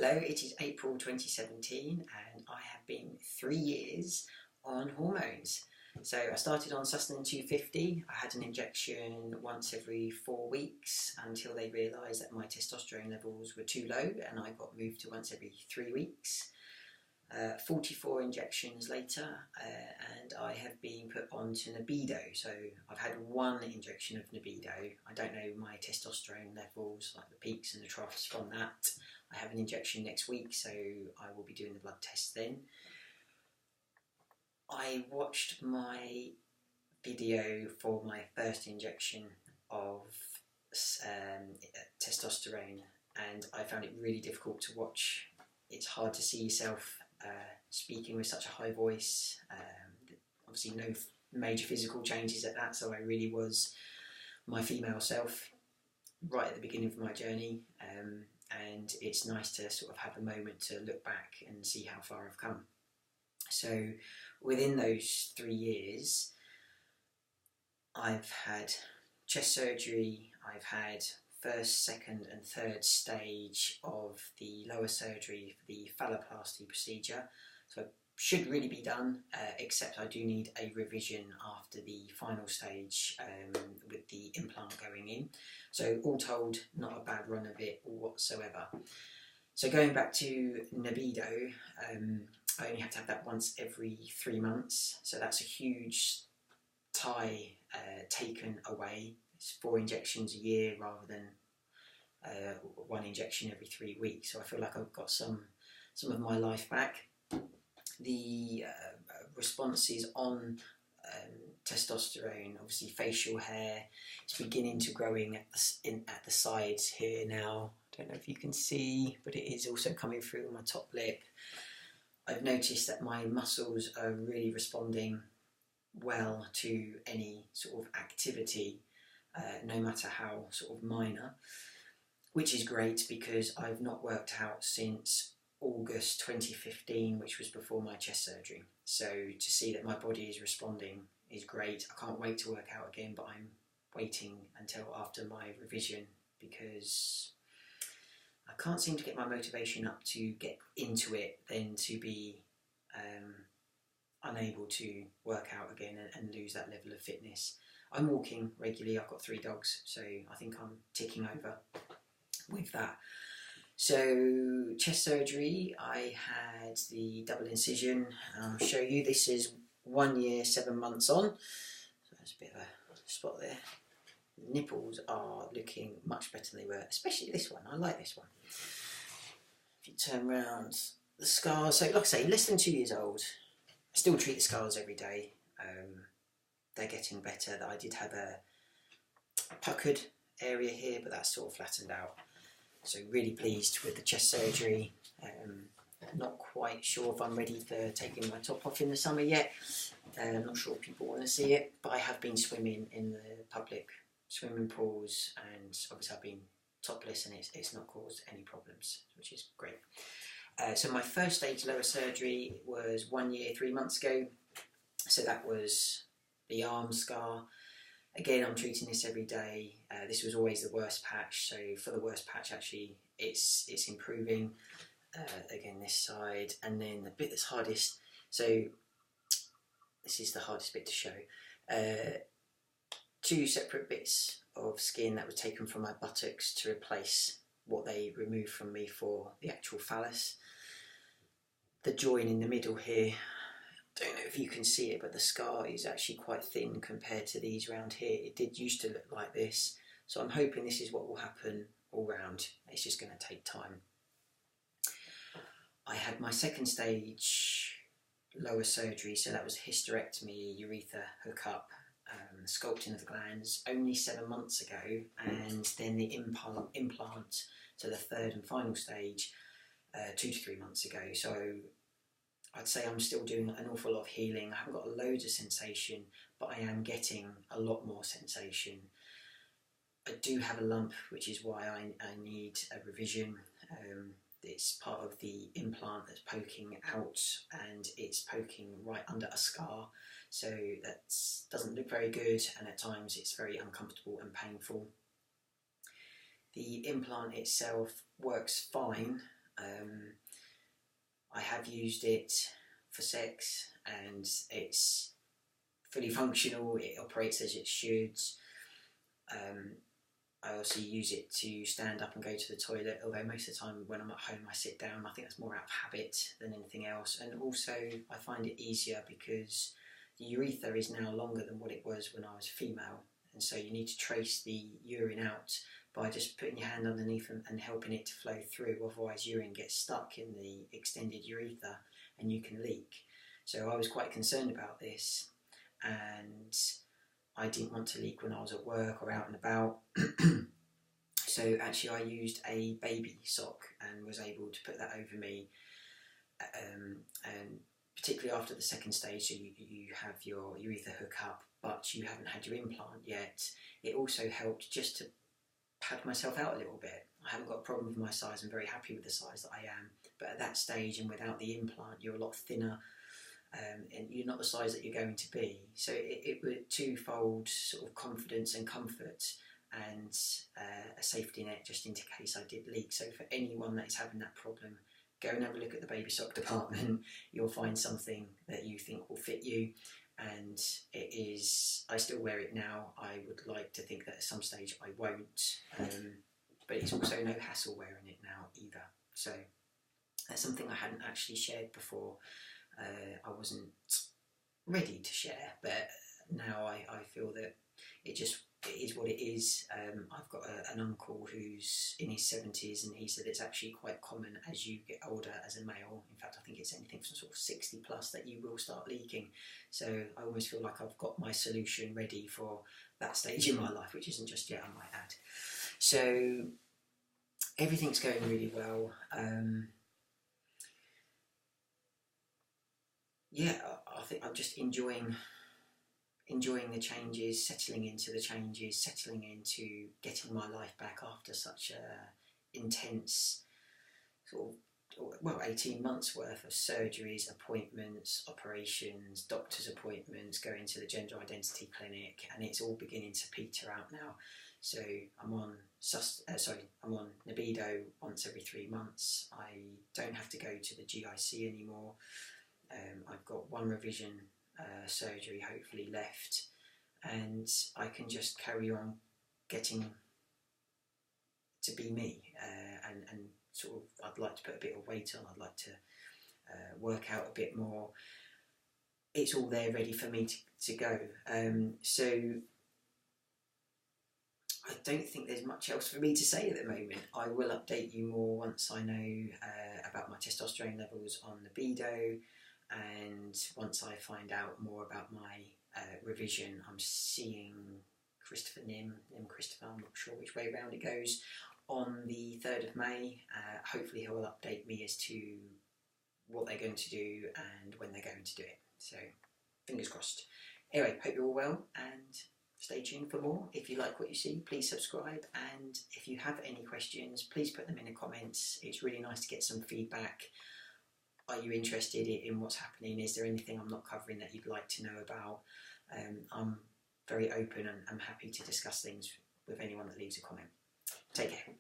Hello, it is April 2017 and I have been 3 years on hormones. So I started on Sustanon 250. I had an injection once every 4 weeks until they realised that my testosterone levels were too low, and I got moved to once every 3 weeks. 44 injections later, and I have been put onto Nebido. So I've had one injection of Nebido. I don't know my testosterone levels, like the peaks and the troughs from that. I have an injection next week, so I will be doing the blood test then. I watched my video for my first injection of testosterone, and I found it really difficult to watch. It's hard to see yourself speaking with such a high voice. Obviously no major physical changes at that, so I really was my female self right at the beginning of my journey, and it's nice to sort of have a moment to look back and see how far I've come. So within those 3 years, I've had chest surgery, I've had first, second and third stage of the lower surgery for the phalloplasty procedure. So it should really be done, except I do need a revision after the final stage with the implant going in. So all told, not a bad run of it whatsoever. So going back to Nebido, I only have to have that once every 3 months. So that's a huge tie taken away. It's 4 injections a year rather than 1 injection every 3 weeks. So I feel like I've got some of my life back. The responses on testosterone, obviously facial hair, it's beginning to growing at the sides here now. I don't know if you can see, but it is also coming through my top lip. I've noticed that my muscles are really responding well to any sort of activity, no matter how sort of minor, which is great because I've not worked out since August 2015, which was before my chest surgery. So to see that my body is responding is great. I can't wait to work out again, but I'm waiting until after my revision because I can't seem to get my motivation up to get into it, then to be unable to work out again and lose that level of fitness. I'm walking regularly, I've got 3 dogs, so I think I'm ticking over with that. So chest surgery, I had the double incision. I'll show you, this is 1 year, 7 months on. So there's a bit of a spot there. The nipples are looking much better than they were, especially this one. I like this one. If you turn around, the scars, so like I say, less than 2 years old. I still treat the scars every day. They're getting better. I did have a puckered area here, but that's sort of flattened out. So really pleased with the chest surgery. Not quite sure if I'm ready for taking my top off in the summer yet. I'm not sure if people want to see it, but I have been swimming in the public swimming pools, and obviously I've been topless and it's not caused any problems, which is great. So my first stage lower surgery was 1 year, 3 months ago. So that was the arm scar. Again, I'm treating this every day. This was always the worst patch, so for the worst patch actually it's improving. Again, this side, and then the bit that's hardest, so this is the hardest bit to show. 2 separate bits of skin that was taken from my buttocks to replace what they removed from me for the actual phallus. The join in the middle here, I don't know if you can see it, but the scar is actually quite thin compared to these around here. It did used to look like this, so I'm hoping this is what will happen all round. It's just going to take time. I had my second stage lower surgery, so that was hysterectomy, urethra hookup, sculpting of the glands, only 7 months ago, and then the implant, so the third and final stage, 2 to 3 months ago. So I'd say I'm still doing an awful lot of healing. I haven't got loads of sensation, but I am getting a lot more sensation. I do have a lump, which is why I need a revision. It's part of the implant that's poking out, and it's poking right under a scar, so that doesn't look very good, and at times it's very uncomfortable and painful. The implant itself works fine, I have used it for sex and it's fully functional, it operates as it should. I also use it to stand up and go to the toilet, although most of the time when I'm at home I sit down. I think that's more out of habit than anything else. And also I find it easier because the urethra is now longer than what it was when I was a female, and so you need to trace the urine out by just putting your hand underneath and helping it to flow through, otherwise urine gets stuck in the extended urethra and you can leak. So I was quite concerned about this, and I didn't want to leak when I was at work or out and about. So actually I used a baby sock and was able to put that over me, and particularly after the second stage, so you have your urethra hook up but you haven't had your implant yet. It also helped just to pad myself out a little bit. I haven't got a problem with my size, I'm very happy with the size that I am, but at that stage and without the implant you're a lot thinner, and you're not the size that you're going to be. So it was twofold sort of confidence and comfort, and a safety net just in case I did leak. So for anyone that is having that problem, go and have a look at the baby sock department. You'll find something that you think will fit you, and it is, I still wear it now. I would like to think that at some stage I won't, but it's also no hassle wearing it now either. So that's something I hadn't actually shared before. I wasn't ready to share, but now I feel that it is what it is. I've got an uncle who's in his 70s, and he said it's actually quite common as you get older as a male. In fact, I think it's anything from sort of 60 plus that you will start leaking. So I almost feel like I've got my solution ready for that stage in my life, which isn't just yet, I might add. So everything's going really well. Yeah, I think I'm just enjoying the changes, settling into the changes, settling into getting my life back after such a intense sort of, well, 18 months worth of surgeries, appointments, operations, doctor's appointments, going to the gender identity clinic, and it's all beginning to peter out now. So I'm on libido once every 3 months. I don't have to go to the GIC anymore. I've got one revision surgery hopefully left, and I can just carry on getting to be me, and sort of I'd like to put a bit of weight on, I'd like to work out a bit more. It's all there ready for me to go. So I don't think there's much else for me to say at the moment. I will update you more once I know about my testosterone levels on libido, and once I find out more about my revision. I'm seeing Christopher Nim Christopher, I'm not sure which way round it goes, on the 3rd of May. Hopefully he'll update me as to what they're going to do and when they're going to do it. So fingers crossed. Anyway, hope you're all well, and stay tuned for more. If you like what you see, please subscribe, and if you have any questions, please put them in the comments. It's really nice to get some feedback. Are you interested in what's happening? Is there anything I'm not covering that you'd like to know about? I'm very open and I'm happy to discuss things with anyone that leaves a comment. Take care.